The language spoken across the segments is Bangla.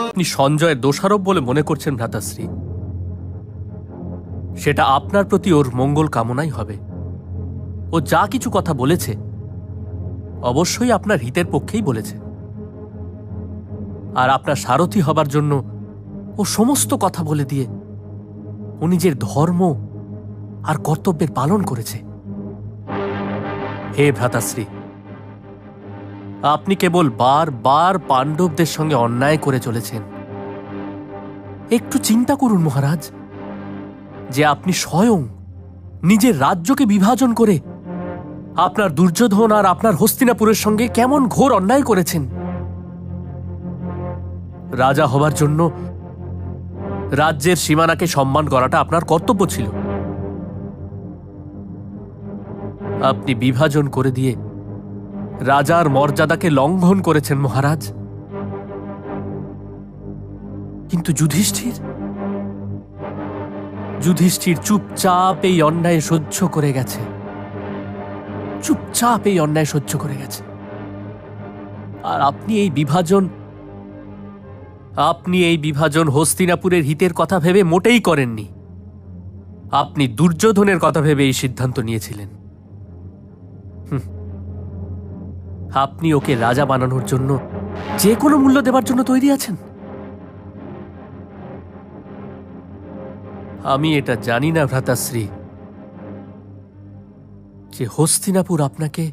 আপনি সঞ্জয়ের দোষারোপ বলে মনে করছেন ভ্রাতাশ্রী, সেটা আপনার প্রতি ওর মঙ্গল কামনাই হবে। ও যা কিছু কথা বলেছে অবশ্যই আপনার হিতের পক্ষেই বলেছে, আর আপনার সারথি হবার জন্য ও সমস্ত কথা বলে দিয়ে ও নিজের ধর্ম আর কর্তব্যের পালন করেছে। হে ভ্রাতাশ্রী, আপনি কেবল বারবার পাণ্ডবদের সঙ্গে অন্যায় করে চলেছেন। একটু চিন্তা করুন মহারাজ, যে আপনি স্বয়ং নিজের রাজ্যকে বিভাজন করে আপনার দুর্যোধন আর আপনার হস্তিনাপুরের সঙ্গে কেমন ঘোর অন্যায় করেছেন। রাজা হবার জন্য রাজ্যের সীমানাকে সম্মান করাটা আপনার কর্তব্য ছিল। আপনি বিভাজন করে দিয়ে রাজার মর্যাদাকে লঙ্ঘন করেছেন মহারাজ। কিন্তু যুধিষ্ঠির চুপচাপ এই অন্যায় সহ্য করে গেছে, চুপচাপ এই অন্যায় সহ্য করে গেছে। আর আপনি এই বিভাজন হস্তিনাপুরের হিতের কথা ভেবে মোটেই করেননি। আপনি দুর্যোধনের কথা ভেবে এই সিদ্ধান্ত নিয়েছিলেন। আপনি ওকে রাজা বানানোর জন্য যে কোনো মূল্য দেবার জন্য তৈরি আছেন। আমি এটা জানি না ভ্রাতাশ্রী, যে হস্তিনাপুর আপনাকে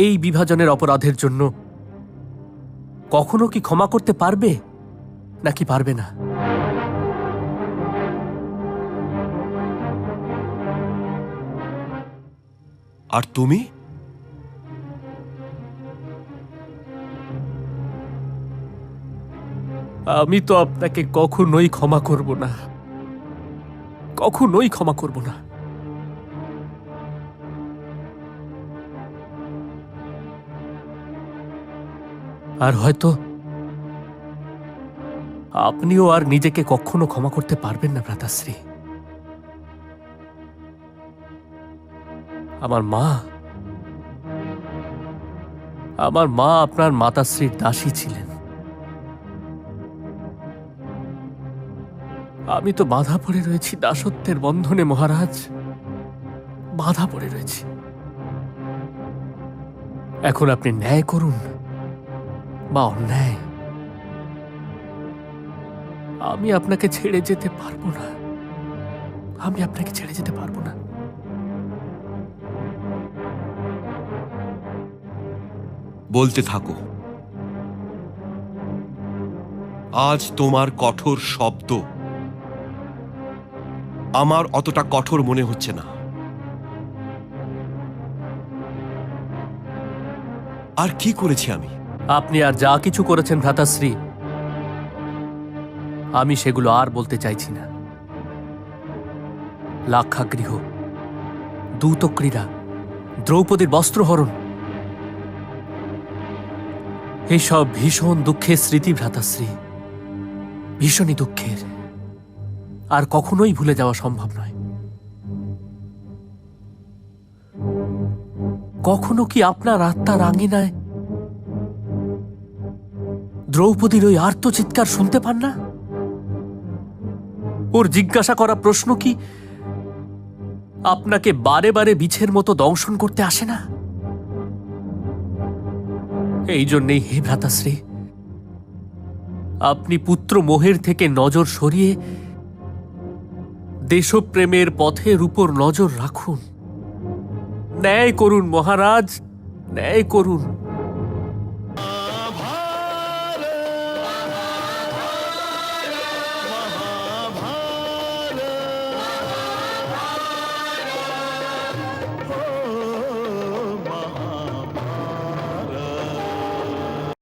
এই বিভাজনের অপরাধের জন্য কখনো কি ক্ষমা করতে পারবে নাকি পারবে না। আর তুমি? আমি তো আপনাকে কখনোই ক্ষমা করব না, কখনোই ক্ষমা করব না। আর হয়তো আপনিও আর নিজেকে কখনো ক্ষমা করতে পারবেন না ভ্রাতাশ্রী। আমার মা আপনার মাতাশ্রীর দাসী ছিলেন। আমি তো বাধা পড়ে রয়েছি দাসত্বের বন্ধনে মহারাজ, বাধা পড়ে রয়েছি। এখন আপনি ন্যায় করুন বা অন্যায়, আমি আপনাকে ছেড়ে যেতে পারবো না, আমি আপনাকে ছেড়ে যেতে পারবো না। বলতে থাকো। আজ তোমার কঠোর শব্দ আমার অতটা কঠোর মনে হচ্ছে না। আর কি করেছি আমি? আপনি আর যা কিছু করেছেন ভ্রাতাশ্রী, আমি সেগুলো আর বলতে চাইছি না। লাক্ষাগৃহ, দূতক্রীড়া, দ্রৌপদীর বস্ত্রহরণ, এইসব ভীষণ দুঃখের স্মৃতি ভ্রাতাশ্রী, ভীষণই দুঃখের, আর কখনোই ভুলে যাওয়া সম্ভব নয়। কখনো কি আপনার আত্মার আঙিনায় দ্রৌপদীর ওই আর্তচিৎকার শুনতে পান না? ওর জিজ্ঞাসা করা প্রশ্ন কি আপনাকে বারে বারে বিছের মতো দংশন করতে আসে না? এই জন্যেই হে ভ্রাতাশ্রী, আপনি পুত্র মোহের থেকে নজর সরিয়ে দেশপ্রেমের পথের উপর নজর রাখুন। ন্যায় করুন মহারাজ, ন্যায় করুন।